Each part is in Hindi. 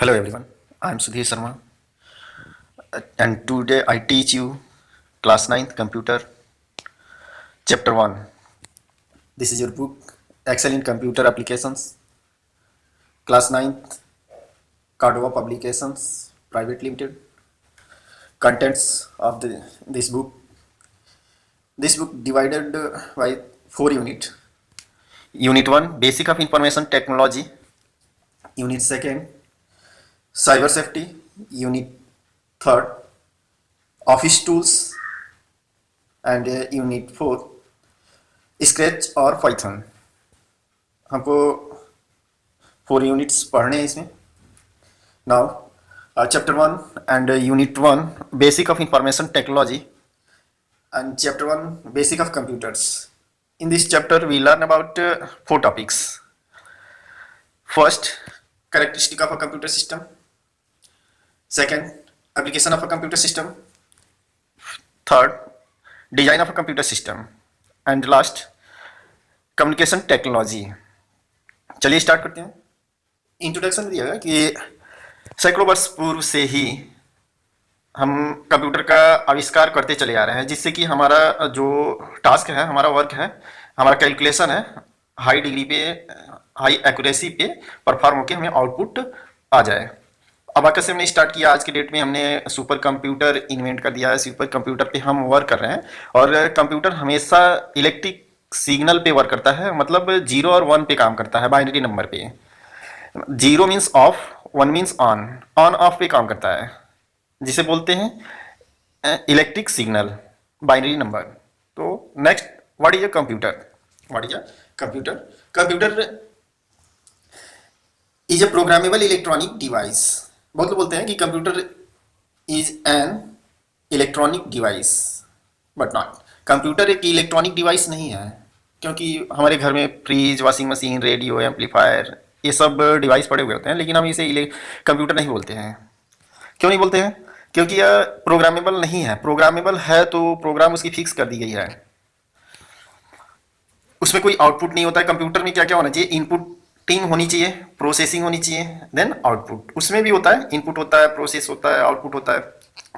Hello everyone, I am Sudhir Sharma and today I teach you class 9th computer chapter 1. This is your book Excel in Computer Applications class 9th Cardova Publications Private Limited. Contents of this book. This book divided by 4 units. Unit 1 Basic of Information Technology. Unit 2 Cyber Safety. Unit 3 Office Tools. And Unit 4 scratch और पाइथन. हमको 4 यूनिट्स पढ़ने हैं इसमें. Now chapter 1 and unit 1 basic of information technology and chapter 1 basic of computers. In this chapter we learn about 4 topics. First, characteristic of a computer system. Second, application of a computer system. Third, design of a computer system. And last, communication technology. चलिए स्टार्ट करते हैं. इंट्रोडक्शन दिया गया कि सैकड़ों वर्ष पूर्व से ही हम कंप्यूटर का आविष्कार करते चले आ रहे हैं, जिससे कि हमारा जो टास्क है, हमारा वर्क है, हमारा कैलकुलेशन है, हाई डिग्री पे, हाई एक्यूरेसी पे परफॉर्म होकर हमें आउटपुट आ जाए. अबाकस से हमने स्टार्ट किया. आज के डेट में हमने सुपर कंप्यूटर इन्वेंट कर दिया है. सुपर कंप्यूटर पे हम वर्क कर रहे हैं और कंप्यूटर हमेशा इलेक्ट्रिक सिग्नल पे वर्क करता है. मतलब 0 और 1 पे काम करता है, बाइनरी नंबर पे. 0 means of, 1 means on. On off पे काम करता है, जिसे बोलते हैं इलेक्ट्रिक सिग्नल, बाइनरी नंबर. तो next, what is a computer? What is a computer? Computer is a programmable electronic device. बहुत लोग बोलते हैं कि computer is an electronic device, but not. Computer एक इलेक्ट्रॉनिक डिवाइस नहीं है, क्योंकि हमारे घर में fridge, washing machine, radio, amplifier, ये सब डिवाइस पड़े हुए होते हैं, लेकिन हम इसे कंप्यूटर नहीं बोलते हैं. क्यों नहीं बोलते हैं? क्योंकि यह प्रोग्रामेबल नहीं है. प्रोग्रामेबल है तो प्रोग्राम उसकी फिक्स कर दी गई है, उसमें कोई आउटपुट नहीं होता है. कंप्यूटर में क्या क्या होना चाहिए? इनपुटिंग होनी चाहिए, प्रोसेसिंग होनी चाहिए, देन आउटपुट. उसमें भी होता है, इनपुट होता है, प्रोसेस होता है, आउटपुट होता है.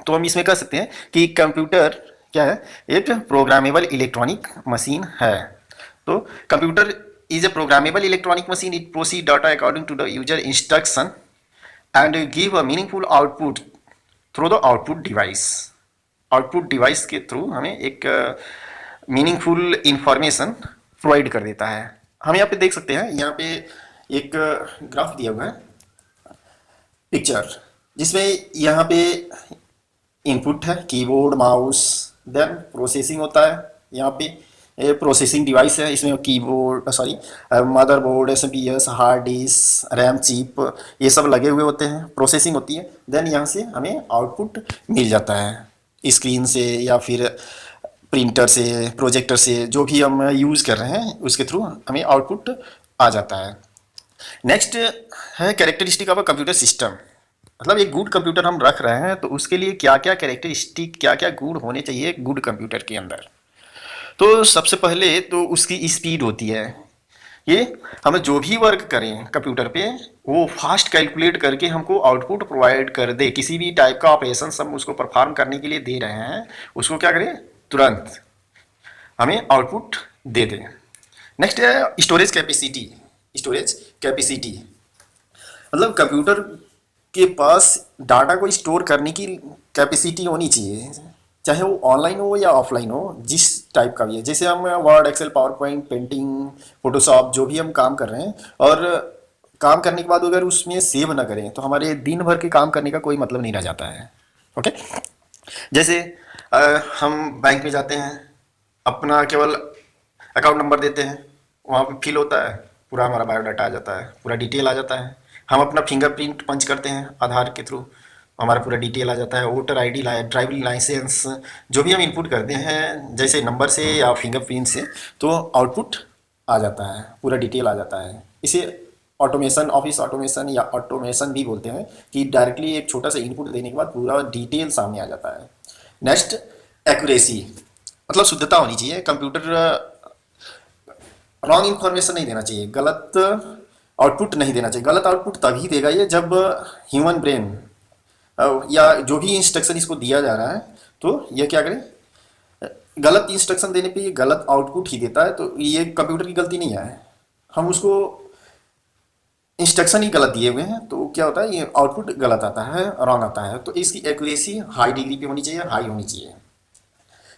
तो हम इसमें कह सकते हैं कि कंप्यूटर क्या है? एक प्रोग्रामेबल इलेक्ट्रॉनिक मशीन है. तो computer is a programmable electronic machine. It proceed data according to the user instruction and give a meaningful output through the output device. Output device के थ्रू हमें एक मीनिंगफुल इंफॉर्मेशन प्रोवाइड कर देता है. हम यहाँ पे देख सकते हैं, यहाँ पे एक ग्राफ दिया हुआ है, पिक्चर, जिसमें यहाँ पे इनपुट है, कीबोर्ड, माउस, देन प्रोसेसिंग होता है. यहाँ पे प्रोसेसिंग डिवाइस है, इसमें keyboard, sorry, motherboard, SMPS, hard disk, RAM chip, ये सब लगे हुए होते हैं. प्रोसेसिंग होती है, देन यहाँ से हमें आउटपुट मिल जाता है स्क्रीन से या फिर प्रिंटर से, प्रोजेक्टर से, जो भी हम यूज़ कर रहे हैं उसके थ्रू हमें आउटपुट आ जाता है. नेक्स्ट है characteristic of a computer system. मतलब एक गुड कंप्यूटर हम रख रहे हैं तो उसके लिए क्या क्या कैरेक्टरिस्टिक, क्या क्या गुण होने चाहिए एक गुड कंप्यूटर के अंदर. तो सबसे पहले तो उसकी स्पीड होती है. ये हम जो भी वर्क करें कंप्यूटर पे, वो फास्ट कैलकुलेट करके हमको आउटपुट प्रोवाइड कर दे. किसी भी टाइप का ऑपरेशन हम उसको परफॉर्म करने के लिए दे रहे हैं, उसको क्या करें? तुरंत हमें आउटपुट दे दें. नेक्स्ट है स्टोरेज कैपेसिटी. स्टोरेज कैपेसिटी मतलब कंप्यूटर के पास डाटा को स्टोर करने की कैपेसिटी होनी चाहिए, चाहे वो ऑनलाइन हो या ऑफलाइन हो, जिस टाइप का भी है. जैसे हम Word, Excel, PowerPoint, painting, Photoshop, जो भी हम काम कर रहे हैं, और काम करने के बाद अगर उसमें सेव ना करें तो हमारे दिन भर के काम करने का कोई मतलब नहीं रह जाता है. ओके. जैसे हम बैंक में जाते हैं, अपना केवल अकाउंट नंबर देते हैं, वहाँ पे फिल होता है, पूरा हमारा बायोडाटा आ जाता है, पूरा डिटेल आ जाता है. हम अपना फिंगरप्रिंट पंच करते हैं आधार के थ्रू, हमारा पूरा डिटेल आ जाता है. वोटर आईडी, ड्राइविंग लाइसेंस, जो भी हम इनपुट करते हैं जैसे नंबर से या फिंगरप्रिंट से, तो आउटपुट आ जाता है, पूरा डिटेल आ जाता है. इसे ऑटोमेशन, ऑफिस ऑटोमेशन या ऑटोमेशन भी बोलते हैं, कि डायरेक्टली एक छोटा सा इनपुट देने के बाद पूरा डिटेल सामने आ जाता है. नेक्स्ट, एक्यूरेसी मतलब शुद्धता होनी चाहिए. कंप्यूटर रॉन्ग इन्फॉर्मेशन नहीं देना चाहिए, गलत आउटपुट नहीं देना चाहिए। गलत आउटपुट तभी देगा ये जब ह्यूमन ब्रेन या जो भी इंस्ट्रक्शन इसको दिया जा रहा है तो ये क्या करे, गलत इंस्ट्रक्शन देने पे ये गलत आउटपुट ही देता है। तो ये कंप्यूटर की गलती नहीं है, हम उसको इंस्ट्रक्शन ही गलत दिए हुए हैं तो क्या होता है, ये आउटपुट गलत आता है, रॉन्ग आता है। तो इसकी एक्यूरेसी हाई डिग्री पे होनी चाहिए, हाई होनी चाहिए।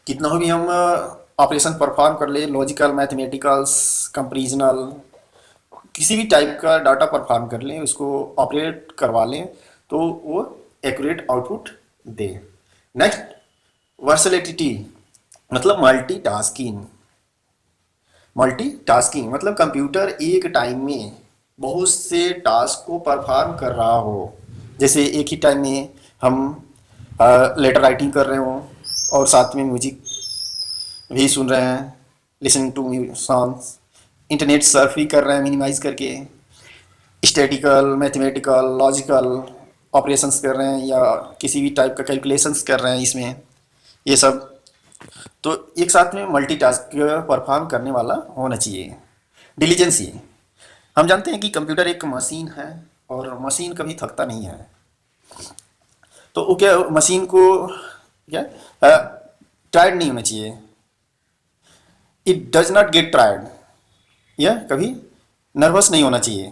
कितना हो भी हम ऑपरेशन परफॉर्म कर ले, लॉजिकल, मैथमेटिकल्स, कंपेरिजनल, किसी भी टाइप का डाटा परफॉर्म कर लें, उसको ऑपरेट करवा लें तो वो एक्यूरेट आउटपुट दे। नेक्स्ट, वर्सैटिलिटी मतलब मल्टीटास्किंग। मल्टीटास्किंग मतलब कंप्यूटर एक टाइम में बहुत से टास्क को परफॉर्म कर रहा हो। जैसे एक ही टाइम में हम लेटर राइटिंग कर रहे हो और साथ में म्यूजिक भी सुन रहे हैं, listening to songs, internet surf भी कर रहे हैं मिनिमाइज करके, स्टैटिकल, मैथमेटिकल, लॉजिकल ऑपरेशंस कर रहे हैं या किसी भी टाइप का कैलकुलेशंस कर रहे हैं इसमें, ये सब। तो एक साथ में मल्टीटास्क परफॉर्म करने वाला होना चाहिए। डिलीजेंसी, हम जानते हैं कि कंप्यूटर एक मशीन है और मशीन कभी थकता नहीं है। तो वो क्या, मशीन को क्या टायर्ड नहीं होना चाहिए, it does not get tired, या कभी नर्वस नहीं होना चाहिए,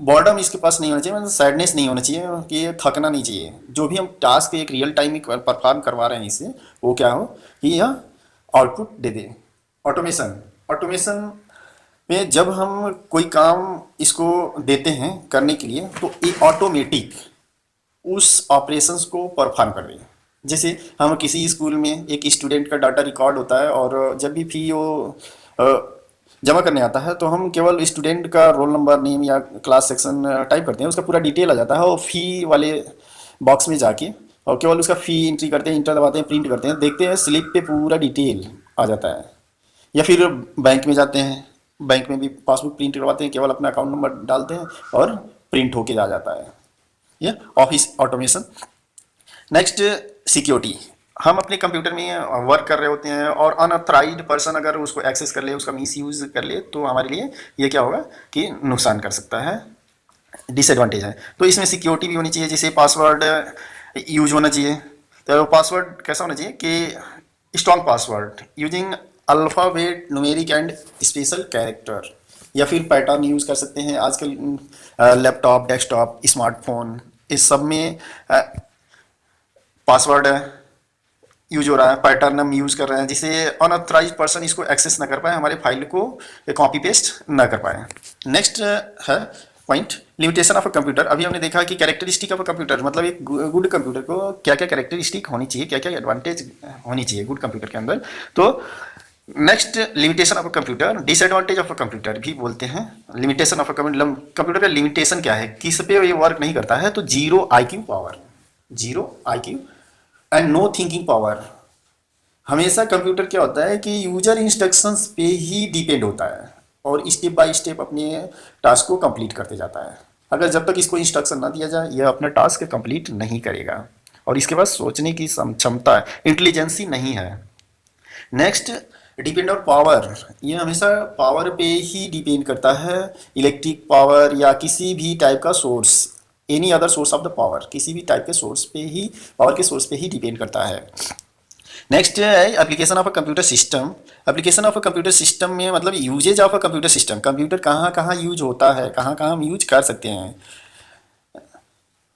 बॉर्डम इसके पास नहीं होना चाहिए, मतलब सैडनेस नहीं होना चाहिए कि ये थकना नहीं चाहिए। जो भी हम टास्क एक रियल टाइम में परफॉर्म करवा रहे हैं इसे, वो क्या हो कि यह आउटपुट दे दे। ऑटोमेशन, ऑटोमेशन में जब हम कोई काम इसको देते हैं करने के लिए तो ये ऑटोमेटिक उस ऑपरेशंस को परफॉर्म कर रही है। जैसे हम किसी स्कूल में एक स्टूडेंट का डाटा रिकॉर्ड होता है और जब भी फी वो जमा करने आता है तो हम केवल स्टूडेंट का रोल नंबर, नेम या क्लास सेक्शन टाइप करते हैं, उसका पूरा डिटेल आ जाता है और फी वाले बॉक्स में जाके और केवल उसका फ़ी एंट्री करते हैं, इंटर दबाते हैं, प्रिंट करते हैं, देखते हैं स्लिप पे पूरा डिटेल आ जाता है। या फिर बैंक में जाते हैं, बैंक में भी पासबुक प्रिंट करवाते हैं, केवल अपना अकाउंट नंबर डालते हैं और प्रिंट होके आ जाता है। ये ऑफिस ऑटोमेशन। Next, security. हम अपने कंप्यूटर में वर्क कर रहे होते हैं और अनऑथराइज्ड पर्सन अगर उसको एक्सेस कर ले, उसका मिस यूज़ कर ले तो हमारे लिए ये क्या होगा कि नुकसान कर सकता है, डिसएडवांटेज है। तो इसमें सिक्योरिटी भी होनी चाहिए, जैसे पासवर्ड यूज होना चाहिए। तो पासवर्ड कैसा होना चाहिए कि strong password using alphabet, numeric and special character, या फिर पैटर्न यूज़ कर सकते हैं। आजकल लैपटॉप, डेस्कटॉप, स्मार्टफोन, इस सब में पासवर्ड यूज हो रहा है, पैटर्न हम यूज़ कर रहे हैं, जिससे अनऑथराइज्ड पर्सन इसको एक्सेस ना कर पाए, हमारे फाइल को कॉपी पेस्ट ना कर पाए। नेक्स्ट है point, limitation of a computer. अभी हमने देखा कि कैरेक्टरिस्टिक ऑफ अ कंप्यूटर मतलब एक गुड कंप्यूटर को क्या क्या कैरेक्टरिस्टिक होनी चाहिए, क्या क्या एडवांटेज होनी चाहिए गुड कंप्यूटर के अंदर। तो next, limitation of a computer, disadvantage of a computer भी बोलते हैं। लिमिटेशन ऑफ अ कंप्यूटर का लिमिटेशन क्या है, किस पे ये वर्क नहीं करता है, तो zero IQ power, zero IQ and no thinking power. हमेशा कंप्यूटर क्या होता है कि यूजर इंस्ट्रक्शंस पे ही डिपेंड होता है और स्टेप बाय स्टेप अपने टास्क को कंप्लीट करते जाता है। अगर जब तक इसको इंस्ट्रक्शन ना दिया जाए यह अपना टास्क कंप्लीट नहीं करेगा और इसके पास सोचने की क्षमता, इंटेलिजेंसी नहीं है। Next, depend on power. ये हमेशा पावर पे ही डिपेंड करता है, इलेक्ट्रिक पावर या किसी भी टाइप का source, any other source of the power, किसी भी टाइप के सोर्स पे ही, पावर के सोर्स पे ही डिपेंड करता है। नेक्स्ट है application of a computer system. Application of a computer system में मतलब uses of a computer system, computer कहाँ कहाँ यूज होता है, कहाँ कहाँ हम यूज कर सकते हैं।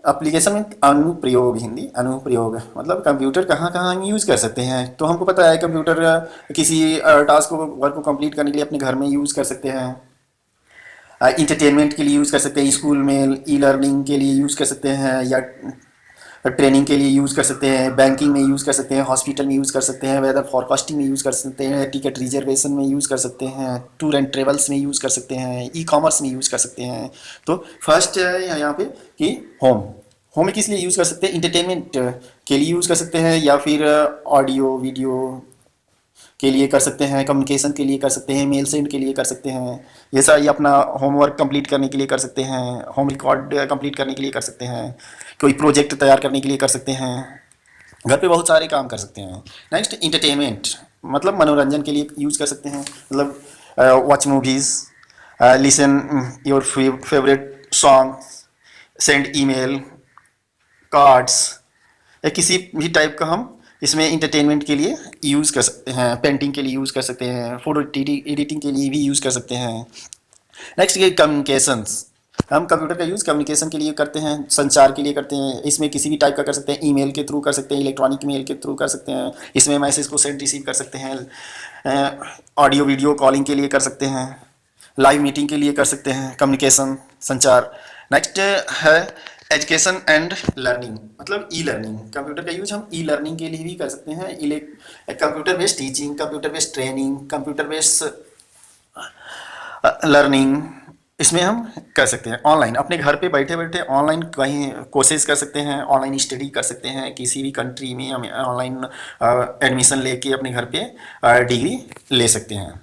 एप्लीकेशन में अनुप्रयोग, हिंदी अनुप्रयोग मतलब कंप्यूटर कहाँ कहाँ हम यूज़ कर सकते हैं। तो हमको पता है कंप्यूटर किसी टास्क को, वर्क को कंप्लीट करने के लिए अपने घर में यूज़ कर सकते हैं, इंटरटेनमेंट के लिए यूज़ कर सकते हैं, स्कूल में ई लर्निंग के लिए यूज़ कर सकते हैं, या ट्रेनिंग के लिए यूज़ कर सकते हैं, बैंकिंग में यूज़ कर सकते हैं, हॉस्पिटल में यूज़ कर सकते हैं, वेदर फॉरकास्टिंग में यूज़ कर सकते हैं, टिकट रिजर्वेशन में यूज़ कर सकते हैं, टूर एंड ट्रेवल्स में यूज़ कर सकते हैं, ई कॉमर्स में यूज़ कर सकते हैं। तो फर्स्ट है यहाँ पे कि होम, होम में किस लिए यूज़ कर सकते हैं, इंटरटेनमेंट के लिए यूज़ कर सकते हैं, या फिर ऑडियो वीडियो के लिए कर सकते हैं, कम्युनिकेशन के लिए कर सकते हैं, मेल सेंड के लिए कर सकते हैं, ये सारी अपना होमवर्क कंप्लीट करने के लिए कर सकते हैं, होम रिकॉर्ड कंप्लीट करने के लिए कर सकते हैं, कोई प्रोजेक्ट तैयार करने के लिए कर सकते हैं, घर पे बहुत सारे काम कर सकते हैं। नेक्स्ट, इंटरटेनमेंट मतलब मनोरंजन के लिए यूज़ कर सकते हैं, मतलब watch movies, listen your favourite song, send email, cards, या किसी भी टाइप का हम इसमें इंटरटेनमेंट के लिए यूज़ कर सकते हैं, पेंटिंग के लिए यूज़ कर सकते हैं, फोटो एडिटिंग के लिए भी यूज़ कर सकते हैं। नेक्स्ट ये कम्युनिकेशंस, हम कंप्यूटर का यूज़ कम्युनिकेशन के लिए करते हैं, संचार के लिए करते हैं। इसमें किसी भी टाइप का कर सकते हैं, ईमेल के थ्रू कर सकते हैं, इलेक्ट्रॉनिक मेल के थ्रू कर सकते हैं, इसमें मैसेज को सेंड रिसीव कर सकते हैं, ऑडियो वीडियो कॉलिंग के लिए कर सकते हैं, लाइव मीटिंग के लिए कर सकते हैं, कम्युनिकेशन संचार। नेक्स्ट है एजुकेशन एंड लर्निंग, मतलब ई लर्निंग। कंप्यूटर का यूज हम ई लर्निंग के लिए भी कर सकते हैं, computer based teaching, computer based training, computer based learning, इसमें हम कर सकते हैं। ऑनलाइन अपने घर पे बैठे बैठे ऑनलाइन कहीं कोर्सेज कर सकते हैं, ऑनलाइन स्टडी कर सकते हैं, किसी भी कंट्री में हम ऑनलाइन एडमिशन लेके अपने घर पे डिग्री ले सकते हैं।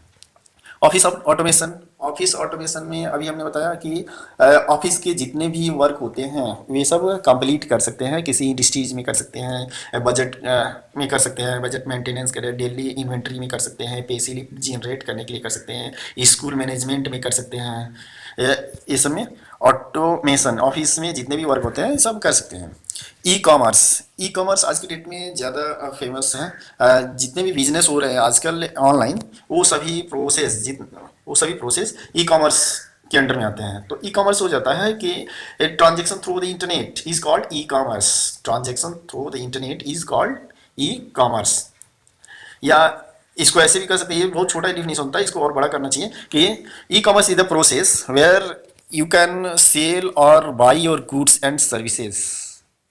ऑफिस ऑटोमेशन, ऑफिस ऑटोमेशन में अभी हमने बताया कि ऑफिस के जितने भी वर्क होते हैं वे सब कंप्लीट कर सकते हैं, किसी इंडस्ट्रीज में कर सकते हैं, बजट में कर सकते हैं, बजट मेंटेनेंस करें, डेली इन्वेंट्री में कर सकते हैं, पे स्लिप जनरेट करने के लिए कर सकते हैं, स्कूल मैनेजमेंट में कर सकते हैं। ये सब में ऑटोमेशन, ऑफिस में जितने भी वर्क होते हैं सब कर सकते हैं। ई कॉमर्स, ई कॉमर्स आज की डेट में ज़्यादा फेमस है। जितने भी बिजनेस हो रहे हैं आजकल ऑनलाइन, वो सभी प्रोसेस ई कॉमर्स के अंडर में आते हैं। तो ई कॉमर्स हो जाता है कि transaction through the internet is called e commerce, transaction through the internet is called e commerce. या इसको ऐसे भी कर सकते हैं, ये बहुत छोटा डिफिनेशन होता है, इसको और बड़ा करना चाहिए कि e commerce is the process where you can sell और buy your goods and services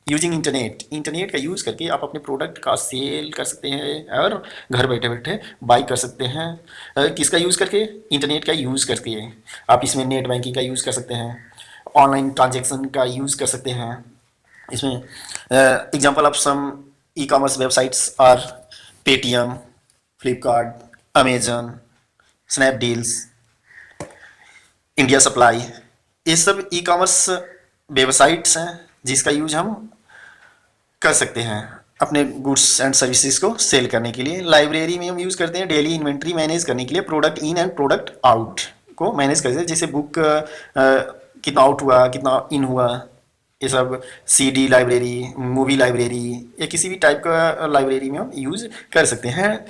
using internet. Internet का यूज़ करके आप अपने प्रोडक्ट का सेल कर सकते हैं और घर बैठे बैठे बाई कर सकते हैं। किसका यूज़ करके? इंटरनेट का यूज़ करके। आप इसमें नेट बैंकिंग का यूज़ कर सकते हैं, ऑनलाइन ट्रांजेक्शन का यूज़ कर सकते हैं। इसमें example of some e commerce websites are Paytm, Flipkart, Amazon, Snapdeals, India supply. ये सब ई कॉमर्स वेबसाइट्स हैं जिसका यूज हम कर सकते हैं अपने गुड्स एंड सर्विसेज को सेल करने के लिए। लाइब्रेरी में हम यूज़ करते हैं डेली इन्वेंट्री मैनेज करने के लिए, product in and product out को मैनेज करते हैं, जैसे बुक कितना आउट हुआ, कितना इन हुआ, ये सब। सीडी लाइब्रेरी, मूवी लाइब्रेरी, या किसी भी टाइप का लाइब्रेरी में हम यूज़ कर सकते हैं।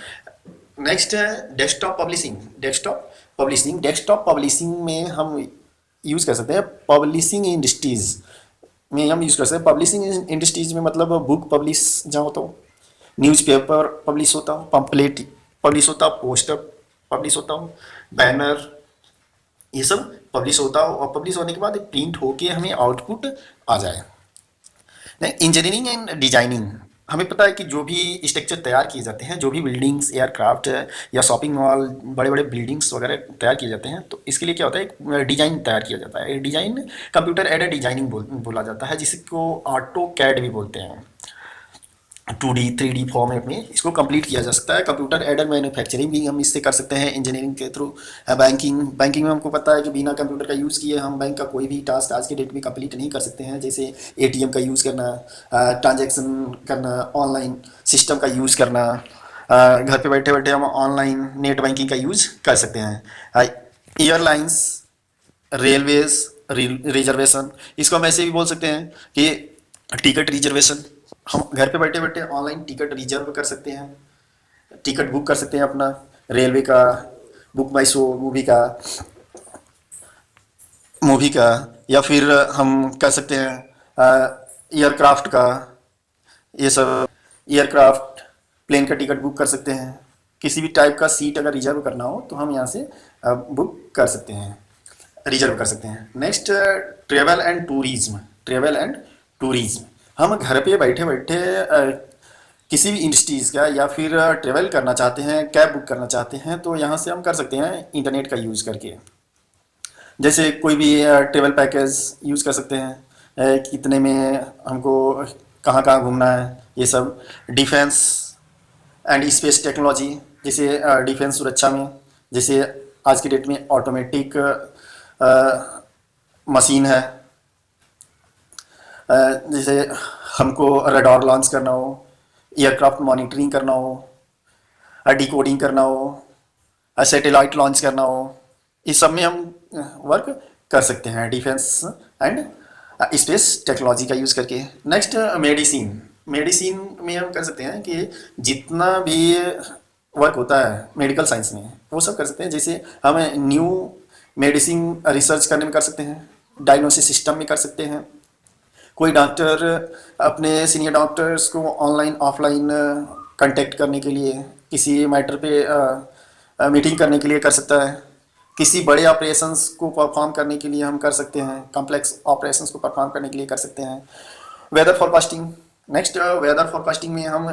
नेक्स्ट है डेस्कटॉप पब्लिशिंग। डेस्कटॉप पब्लिशिंग में हम यूज़ कर सकते हैं पब्लिशिंग इंडस्ट्रीज़ में हम यूज़ कर सकते हैं। पब्लिशिंग इंडस्ट्रीज में मतलब बुक पब्लिश जहाँ होता हो, न्यूज़पेपर पब्लिश होता हो, पम्पलेट पब्लिश होता हो, पोस्टर पब्लिश होता हो, बैनर, ये सब पब्लिश होता हो, और पब्लिश होने के बाद प्रिंट होके हमें आउटपुट आ जाए। नहीं, इंजीनियरिंग एंड डिजाइनिंग, हमें पता है कि जो भी स्ट्रक्चर तैयार किए जाते हैं, जो भी बिल्डिंग्स, एयरक्राफ्ट या शॉपिंग मॉल, बड़े बड़े बिल्डिंग्स वगैरह तैयार किए जाते हैं, तो इसके लिए क्या होता है, एक डिजाइन तैयार किया जाता है। डिजाइन कंप्यूटर एडेड डिजाइनिंग बोला जाता है, जिसको ऑटो कैड भी बोलते हैं। 2D 3D फॉर्मेट में इसको कंप्लीट किया जा सकता है। कंप्यूटर एडेड मैन्युफैक्चरिंग भी हम इससे कर सकते हैं इंजीनियरिंग के थ्रू। बैंकिंग में हमको पता है कि बिना कंप्यूटर का यूज़ किए हम बैंक का कोई भी टास्क आज के डेट में कंप्लीट नहीं कर सकते हैं, जैसे एटीएम का यूज़ करना, ट्रांजैक्शन करना, ऑनलाइन सिस्टम का यूज़ करना। घर पे बैठे बैठे हम ऑनलाइन नेट बैंकिंग का यूज़ कर सकते हैं। एयरलाइंस, रेलवेज रिजर्वेशन, इसको हम ऐसे भी बोल सकते हैं कि टिकट रिजर्वेशन। हम घर पे बैठे बैठे ऑनलाइन टिकट रिजर्व कर सकते हैं, टिकट बुक कर सकते हैं अपना, रेलवे का, बुक माई शो मूवी का, या फिर हम कर सकते हैं एयरक्राफ्ट का। ये सब एयरक्राफ्ट, प्लेन का टिकट बुक कर सकते हैं। किसी भी टाइप का सीट अगर रिजर्व करना हो तो हम यहाँ से बुक कर सकते हैं, रिजर्व कर सकते हैं। नेक्स्ट ट्रेवल एंड टूरिज्म, हम घर पे बैठे बैठे किसी भी इंडस्ट्रीज़ का या फिर ट्रेवल करना चाहते हैं, कैब बुक करना चाहते हैं, तो यहाँ से हम कर सकते हैं इंटरनेट का यूज़ करके। जैसे कोई भी ट्रेवल पैकेज यूज़ कर सकते हैं, कितने में हमको कहाँ कहाँ घूमना है, ये सब। डिफेंस एंड स्पेस टेक्नोलॉजी, जैसे डिफेंस सुरक्षा में, जैसे आज की डेट में ऑटोमेटिक मशीन है, जैसे हमको रडार लॉन्च करना हो, एयरक्राफ्ट मॉनिटरिंग करना हो, डिकोडिंग करना हो, सैटेलाइट लॉन्च करना हो, इस सब में हम वर्क कर सकते हैं, डिफेंस एंड स्पेस टेक्नोलॉजी का यूज़ करके। नेक्स्ट मेडिसिन, मेडिसिन में हम कर सकते हैं कि जितना भी वर्क होता है मेडिकल साइंस में वो सब कर सकते हैं। जैसे हम न्यू मेडिसिन रिसर्च करने में कर सकते हैं, डायग्नोसिस सिस्टम में कर सकते हैं। कोई डॉक्टर अपने सीनियर डॉक्टर्स को ऑनलाइन ऑफलाइन कांटेक्ट करने के लिए, किसी मैटर पे मीटिंग करने के लिए कर सकता है। किसी बड़े ऑपरेशंस को परफॉर्म करने के लिए हम कर सकते हैं, कॉम्प्लेक्स ऑपरेशंस को परफॉर्म करने के लिए कर सकते हैं। Weather forecasting, next weather forecasting में हम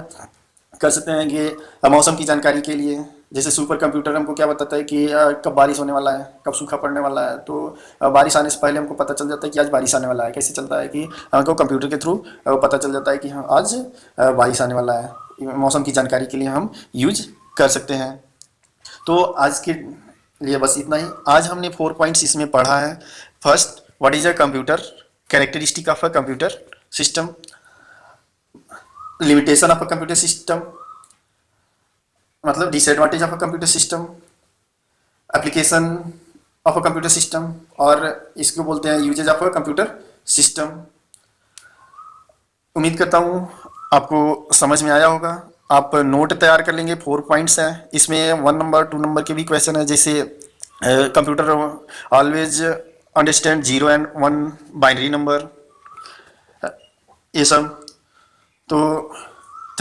कर सकते हैं कि मौसम की जानकारी के लिए, जैसे सुपर कंप्यूटर हमको क्या बताता है कि कब बारिश होने वाला है, कब सूखा पड़ने वाला है। तो बारिश आने से पहले हमको पता चल जाता है कि आज बारिश आने वाला है। कैसे चलता है कि हमको कंप्यूटर के थ्रू पता चल जाता है कि हाँ आज बारिश आने वाला है। मौसम की जानकारी के लिए हम यूज कर सकते हैं। तो आज के लिए बस इतना ही। आज हमने 4 पॉइंट्स इसमें पढ़ा है। First, what is a computer, characteristic of a computer system, limitation of a computer system मतलब disadvantage of a computer system, application of a computer system, और इसको बोलते हैं usages of a computer system. उम्मीद करता हूँ आपको समझ में आया होगा। आप नोट तैयार कर लेंगे। 4 पॉइंट्स हैं इसमें, 1 नंबर 2 नंबर के भी क्वेश्चन है। जैसे computer always understand 0 and 1 binary number, ये सब। तो